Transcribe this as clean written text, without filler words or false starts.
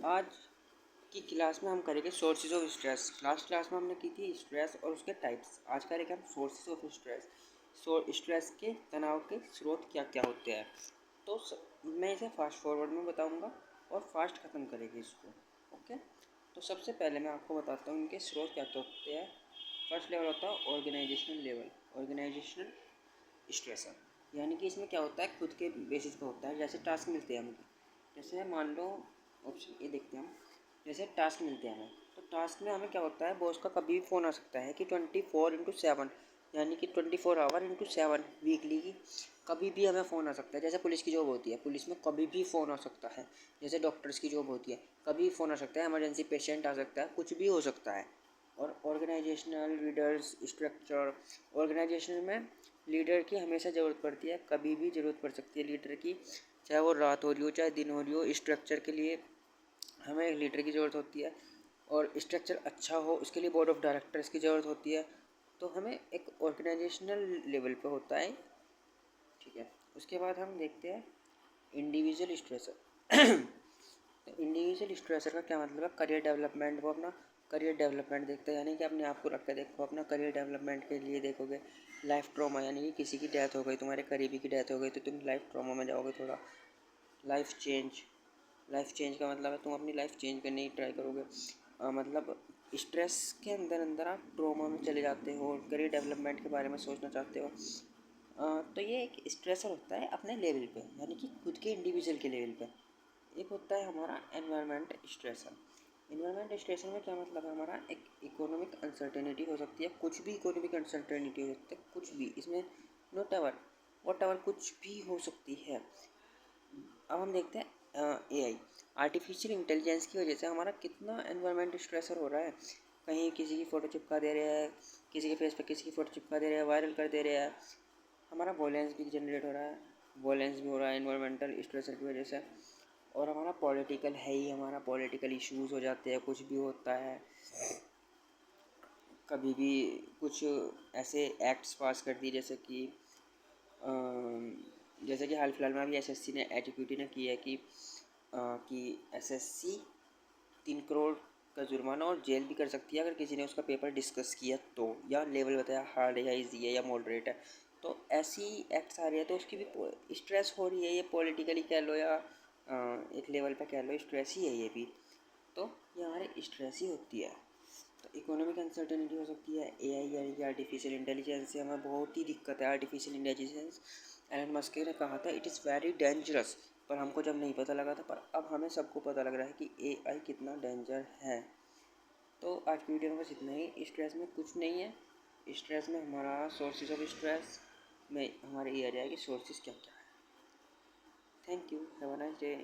आज की क्लास में हम करेंगे sources of stress. Last class में हमने की थी स्ट्रेस और उसके टाइप्स। आज करेंगे हम सोर्सेज ऑफ स्ट्रेस। स्ट्रेस के तनाव के स्रोत क्या क्या होते हैं। तो मैं इसे फास्ट फॉरवर्ड में बताऊंगा और फास्ट ख़त्म करेंगे इसको। ओके, तो सबसे पहले मैं आपको बताता हूँ इनके स्रोत क्या क्या होते हैं। फर्स्ट लेवल होता है ऑर्गेनाइजेशनल लेवल, ऑर्गेनाइजेशनल स्ट्रेसर। यानी कि इसमें क्या होता है, खुद के बेसिस पे होता है। जैसे टास्क मिलते हैं हमको, जैसे मान लो ऑप्शन ए देखते हैं हम। जैसे टास्क मिलते हैं हमें, तो टास्क में हमें क्या होता है, बॉस का कभी भी फ़ोन आ सकता है कि 24/7, यानी कि 24 आवर/7 वीकली की कभी भी हमें फ़ोन आ सकता है। जैसे पुलिस की जॉब होती है, पुलिस में कभी भी फ़ोन आ सकता है। जैसे डॉक्टर्स की जॉब होती है, कभी भी फ़ोन आ सकता है। इमरजेंसी पेशेंट आ सकता है, कुछ भी हो सकता है। और ऑर्गेनाइजेशनल लीडर्स स्ट्रक्चर, ऑर्गेनाइजेशन में लीडर की हमेशा ज़रूरत पड़ती है, कभी भी ज़रूरत पड़ सकती है लीडर की, चाहे वो रात हो रही हो चाहे दिन हो रही हो। स्ट्रक्चर के लिए हमें एक लीडर की ज़रूरत होती है, और स्ट्रक्चर अच्छा हो उसके लिए बोर्ड ऑफ डायरेक्टर्स की ज़रूरत होती है। तो हमें एक ऑर्गेनाइजेशनल लेवल पे होता है, ठीक है। उसके बाद हम देखते हैं इंडिविजुअल स्ट्रेसर। इंडिविजुअल स्ट्रेसर का क्या मतलब है, करियर डेवलपमेंट। वो अपना करियर डेवलपमेंट देखते हैं, यानी कि अपने आप को रख के देखो, अपना करियर डेवलपमेंट के लिए देखोगे। लाइफ ट्रॉमा, यानी कि किसी की डेथ हो गई, तुम्हारे करीबी की डेथ हो गई, तो तुम लाइफ ट्रॉमा में जाओगे थोड़ा। लाइफ चेंज, लाइफ चेंज का मतलब है तुम अपनी लाइफ चेंज करने की ट्राई करोगे। मतलब स्ट्रेस के अंदर अंदर आप ट्रॉमा में चले जाते हो, करियर डेवलपमेंट के बारे में सोचना चाहते हो। तो ये एक स्ट्रेसर होता है अपने लेवल पे, यानी कि खुद के इंडिविजुअल के लेवल पे। एक होता है हमारा एनवायरनमेंट स्ट्रेसर। इन्वायरमेंट स्ट्रेसर में क्या मतलब है, हमारा एक इकोनॉमिक अनसर्टेनिटी हो सकती है, कुछ भी इकोनॉमिक अनसर्टेनिटी हो सकती है, कुछ भी इसमें, नोट एवर वॉट एवर, कुछ भी हो सकती है। अब हम देखते हैं एआई, आर्टिफिशियल इंटेलिजेंस की वजह से हमारा कितना एनवायरमेंट स्ट्रेसर हो रहा है। कहीं किसी की फ़ोटो चिपका दे रहे हैं, किसी के फेस पे किसी की फ़ोटो चिपका दे रहे हैं, वायरल कर दे रहे हैं। हमारा वॉयलेंस भी जनरेट हो रहा है, वॉयलेंस भी हो रहा है एनवायरमेंटल स्ट्रेसर की वजह से। और हमारा पॉलिटिकल है ही, हमारा पॉलिटिकल इश्यूज़ हो जाते हैं, कुछ भी होता है। कभी भी कुछ ऐसे एक्ट्स पास कर दिए, जैसे कि हाल फिलहाल में अभी एसएससी ने एटीक्यूटी ने की है कि एसएससी 3 करोड़ का जुर्माना और जेल भी कर सकती है अगर किसी ने उसका पेपर डिस्कस किया तो, या लेवल बताया हार्ड है या इजी है या मॉडरेट है। तो ऐसी एक्ट्स आ रही है, तो उसकी भी स्ट्रेस हो रही है। ये पॉलिटिकली कह लो या एक लेवल पे कह लो, स्ट्रेस ही है ये भी। तो ये हमारे स्ट्रेस ही होती है। तो इकोनॉमिक अनसर्टेनिटी हो सकती है। एआई यानी कि आर्टिफिशियल इंटेलिजेंस से हमें बहुत ही दिक्कत है। आर्टिफिशियल इंटेलिजेंस, एलन मस्क ने कहा था इट इज़ वेरी डेंजरस, पर हमको जब नहीं पता लगा था, पर अब हमें सबको पता लग रहा है कि एआई कितना डेंजर है। तो आज की वीडियो में बस इतना ही। स्ट्रेस में कुछ नहीं है, स्ट्रेस में हमारा सोर्सेज ऑफ स्ट्रेस में हमारे ये आ जाएगी सोर्सेज क्या क्या है। Thank you, have a nice day.